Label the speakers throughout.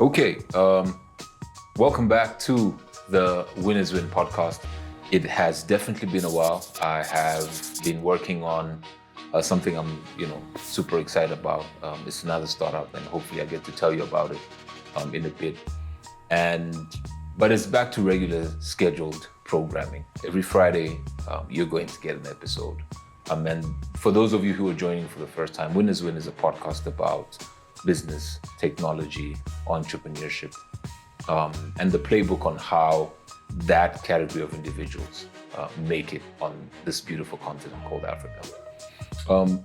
Speaker 1: Okay, welcome back to the Winners Win podcast. It has definitely been a while. I have been working on something I'm, super excited about. It's another startup, and hopefully I get to tell you about it in a bit. But it's back to regular scheduled programming. Every Friday, you're going to get an episode. And for those of you who are joining for the first time, Winners Win is a podcast about business, technology, entrepreneurship, and the playbook on how that category of individuals make it on this beautiful continent called Africa.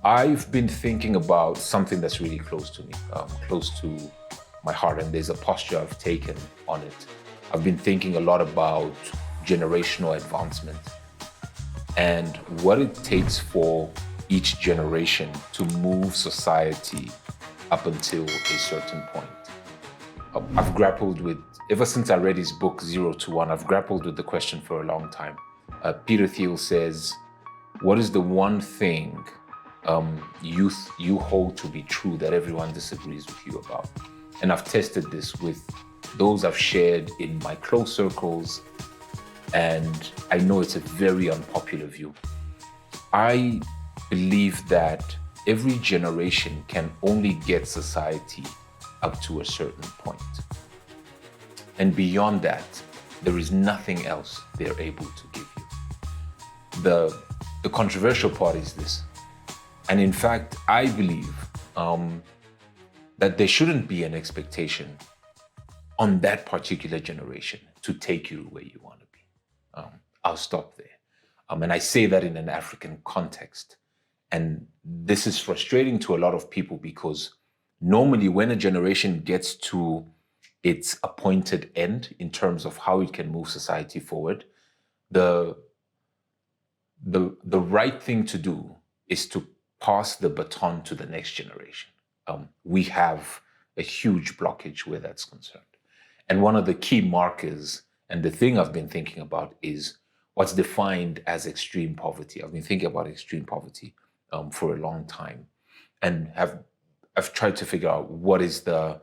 Speaker 1: I've been thinking about something that's really close to me, close to my heart, and there's a posture I've taken on it. I've been thinking a lot about generational advancement and what it takes for each generation to move society up until a certain point. I've grappled with, ever since I read his book, 0 to 1, I've grappled with the question for a long time. Peter Thiel says, what is the one thing you hold to be true that everyone disagrees with you about? And I've tested this with those I've shared in my close circles, and I know it's a very unpopular view. I believe that every generation can only get society up to a certain point. And beyond that, there is nothing else they're able to give you. The controversial part is this. And in fact, I believe that there shouldn't be an expectation on that particular generation to take you where you want to be. I'll stop there. And I say that in an African context. And this is frustrating to a lot of people because normally when a generation gets to its appointed end in terms of how it can move society forward, the right thing to do is to pass the baton to the next generation. We have a huge blockage where that's concerned. And one of the key markers, and the thing I've been thinking about, is what's defined as extreme poverty. I've been thinking about extreme poverty for a long time, and I've tried to figure out what is the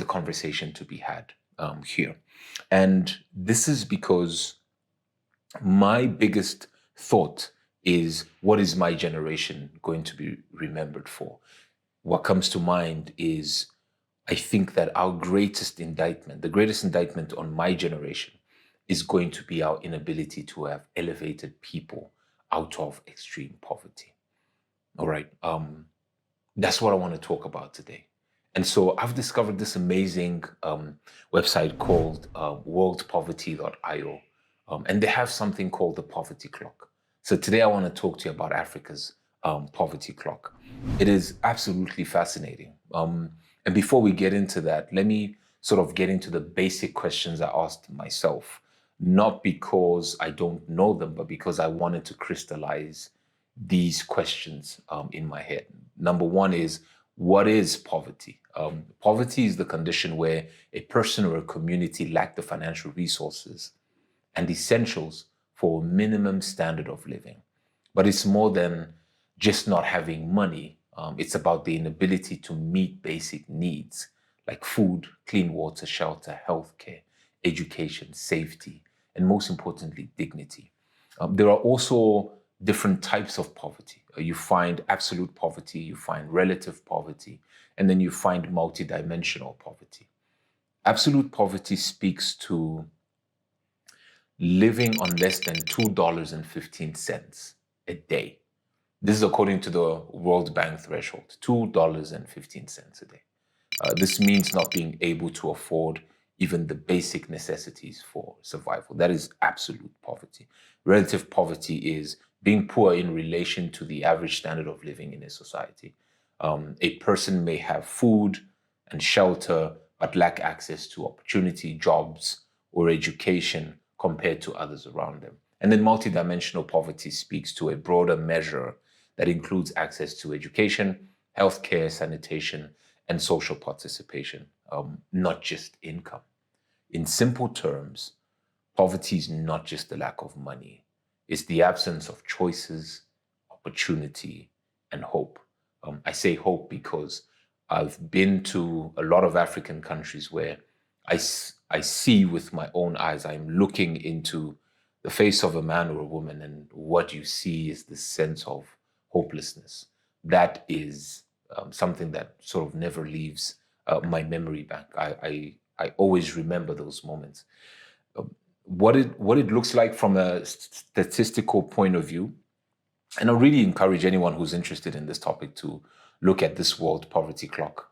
Speaker 1: conversation to be had here. And this is because my biggest thought is, what is my generation going to be remembered for? What comes to mind is, I think that our greatest indictment, the greatest indictment on my generation, is going to be our inability to have elevated people out of extreme poverty. All right. That's what I want to talk about today. And so I've discovered this amazing website called worldpoverty.io. And they have something called the poverty clock. So today I want to talk to you about Africa's poverty clock. It is absolutely fascinating. And before we get into that, let me sort of get into the basic questions I asked myself, not because I don't know them, but because I wanted to crystallize these questions in my head. Number one is, what is poverty? Poverty is the condition where a person or a community lack the financial resources and essentials for a minimum standard of living. But it's more than just not having money. It's about the inability to meet basic needs like food, clean water, shelter, healthcare, education, safety, and most importantly, dignity. There are also different types of poverty. You find absolute poverty, you find relative poverty, and then you find multidimensional poverty. Absolute poverty speaks to living on less than $2.15 a day. This is according to the World Bank threshold, $2.15 a day. This means not being able to afford even the basic necessities for survival. That is absolute poverty. Relative poverty is being poor in relation to the average standard of living in a society. A person may have food and shelter, but lack access to opportunity, jobs, or education compared to others around them. And then multidimensional poverty speaks to a broader measure that includes access to education, healthcare, sanitation, and social participation, not just income. In simple terms, poverty is not just the lack of money. It's the absence of choices, opportunity, and hope. I say hope because I've been to a lot of African countries where I see with my own eyes. I'm looking into the face of a man or a woman, and what you see is the sense of hopelessness. That is something that sort of never leaves my memory bank. I always remember those moments. What it looks like from a statistical point of view, and I really encourage anyone who's interested in this topic to look at this World Poverty Clock.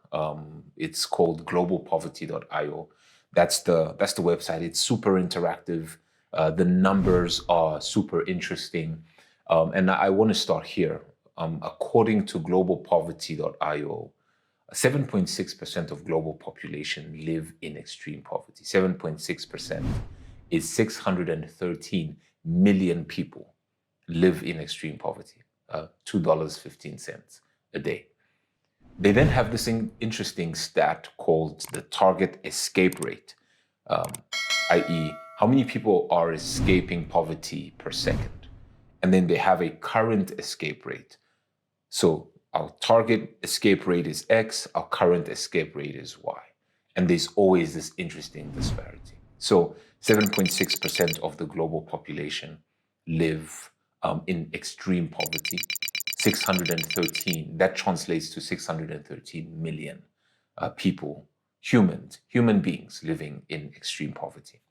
Speaker 1: It's called globalpoverty.io. That's the website. It's super interactive. The numbers are super interesting. And I want to start here. According to globalpoverty.io, 7.6% of global population live in extreme poverty. 7.6% is 613 million people live in extreme poverty, $2.15 a day. They then have this interesting stat called the target escape rate, i.e., how many people are escaping poverty per second. And then they have a current escape rate. So our target escape rate is X, our current escape rate is Y. And there's always this interesting disparity. So 7.6% of the global population live in extreme poverty. 613, that translates to 613 million people, human beings living in extreme poverty.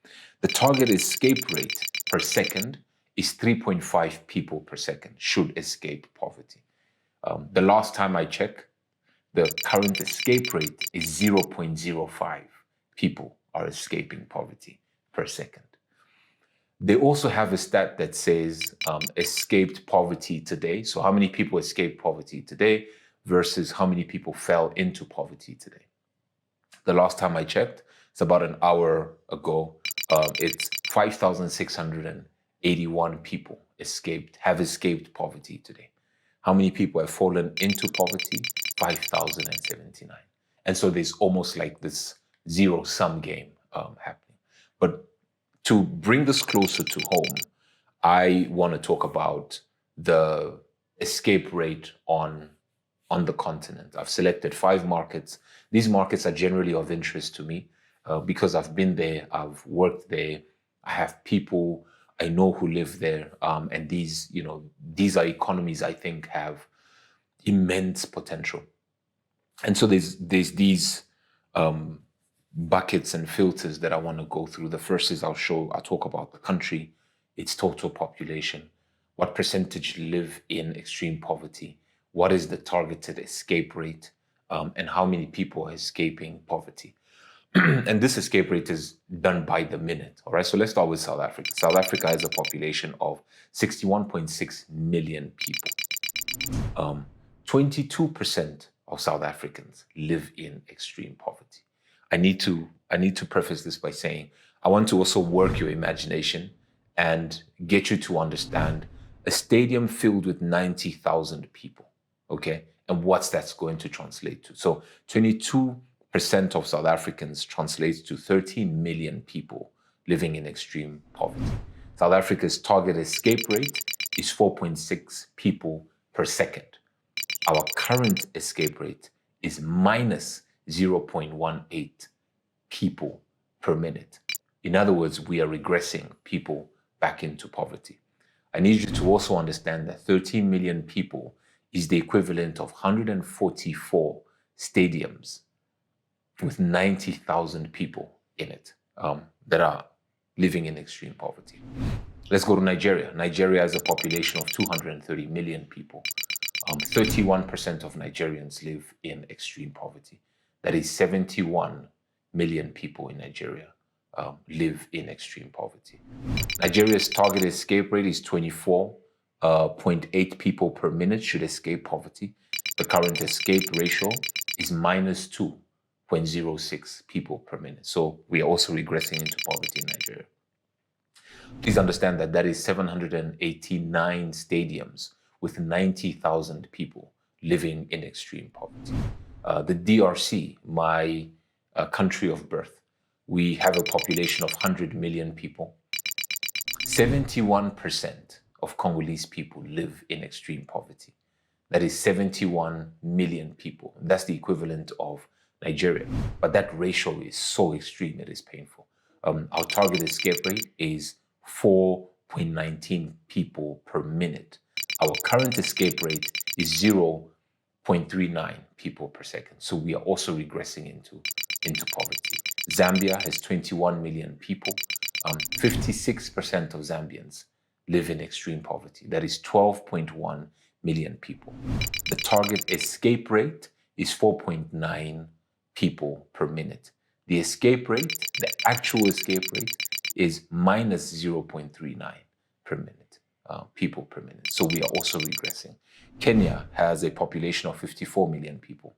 Speaker 1: The target escape rate per second is 3.5 people per second should escape poverty. The last time I checked, the current escape rate is 0.05 people are escaping poverty per second. They also have a stat that says escaped poverty today. So how many people escaped poverty today versus how many people fell into poverty today. The last time I checked, it's about an hour ago, it's 5,681 people have escaped poverty today. How many people have fallen into poverty? 5,079. And so there's almost like this zero-sum game happening. But to bring this closer to home, I want to talk about the escape rate on the continent. I've selected 5 markets. These markets are generally of interest to me because I've been there, I've worked there, I have people I know who live there, and these are economies I think have immense potential. And so there's these buckets and filters that I want to go through. The first is I'll talk about the country, its total population, what percentage live in extreme poverty, what is the targeted escape rate, and how many people are escaping poverty. And this escape rate is done by the minute. All right, so let's start with South Africa. South Africa has a population of 61.6 million people. 22% of South Africans live in extreme poverty. I need to preface this by saying I want to also work your imagination and get you to understand a stadium filled with 90,000 people, okay? And what's that's going to translate to. So 22% of South Africans translates to 13 million people living in extreme poverty. South Africa's target escape rate is 4.6 people per second. Our current escape rate is minus 0.18 people per minute. In other words, we are regressing people back into poverty. I need you to also understand that 13 million people is the equivalent of 144 stadiums with 90,000 people in it that are living in extreme poverty. Let's go to Nigeria. Nigeria has a population of 230 million people. 31% of Nigerians live in extreme poverty. That is 71 million people in Nigeria live in extreme poverty. Nigeria's target escape rate is 24.8 people per minute should escape poverty. The current escape ratio is minus 2.06 people per minute. So we are also regressing into poverty in Nigeria. Please understand that is 789 stadiums with 90,000 people living in extreme poverty. The DRC, my country of birth, we have a population of 100 million people. 71% of Congolese people live in extreme poverty. That is 71 million people. That's the equivalent of Nigeria. But that ratio is so extreme, it is painful. Our target escape rate is 4.19 people per minute. Our current escape rate is 0.39 people per second. So we are also regressing into poverty. Zambia has 21 million people. 56% of Zambians live in extreme poverty. That is 12.1 million people. The target escape rate is 4.9 people per minute. The escape rate, the actual escape rate, is minus 0.39 per minute, people per minute. So we are also regressing. Kenya has a population of 54 million people.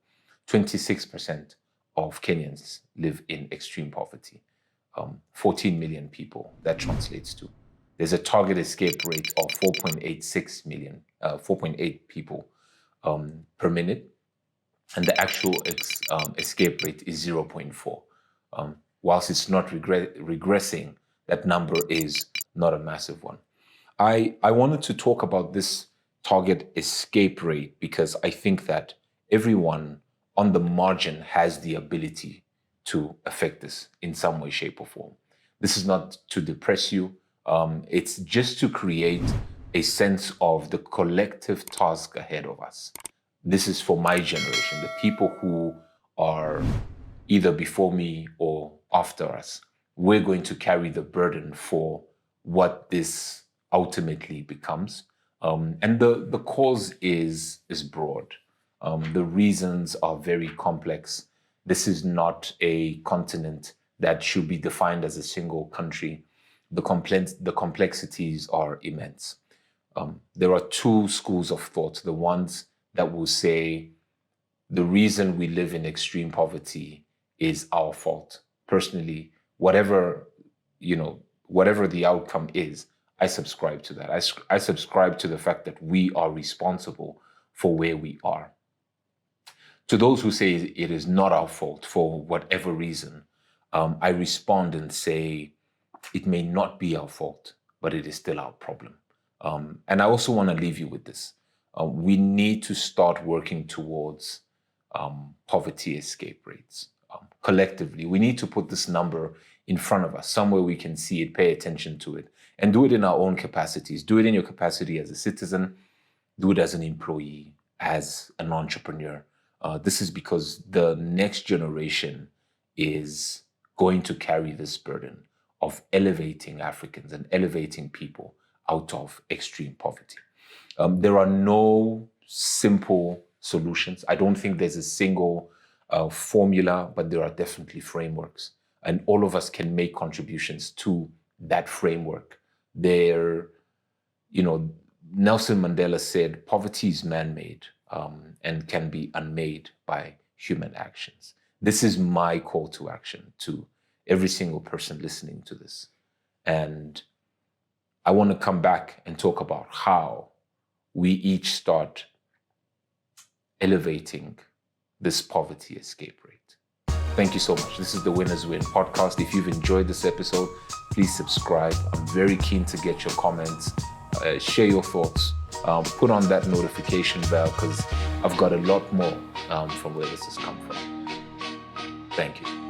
Speaker 1: 26% of Kenyans live in extreme poverty. 14 million people, that translates to. There's a target escape rate of 4.8 people per minute, and the actual escape rate is 0.4. Whilst it's not regressing, that number is not a massive one. I wanted to talk about this target escape rate because I think that everyone on the margin has the ability to affect this in some way, shape, or form. This is not to depress you. It's just to create a sense of the collective task ahead of us. This is for my generation, the people who are either before me or after us. We're going to carry the burden for what this ultimately becomes. And the cause is broad. The reasons are very complex. This is not a continent that should be defined as a single country. The complexities are immense. There are two schools of thought. The ones that will say the reason we live in extreme poverty is our fault. Personally, whatever the outcome is, I subscribe to that. I subscribe to the fact that we are responsible for where we are. To those who say it is not our fault for whatever reason, I respond and say it may not be our fault, but it is still our problem. And I also want to leave you with this. We need to start working towards poverty escape rates. Collectively, we need to put this number in front of us, somewhere we can see it, pay attention to it, and do it in our own capacities. Do it in your capacity as a citizen, do it as an employee, as an entrepreneur. This is because the next generation is going to carry this burden of elevating Africans and elevating people out of extreme poverty. There are no simple solutions. I don't think there's a single formula, but there are definitely frameworks. And all of us can make contributions to that framework. Nelson Mandela said, poverty is man-made and can be unmade by human actions. This is my call to action to every single person listening to this. And I want to come back and talk about how we each start elevating this poverty escape rate. Thank you so much. This is the Winners Win podcast. If you've enjoyed this episode, please subscribe. I'm very keen to get your comments, share your thoughts, put on that notification bell because I've got a lot more from where this has come from. Thank you.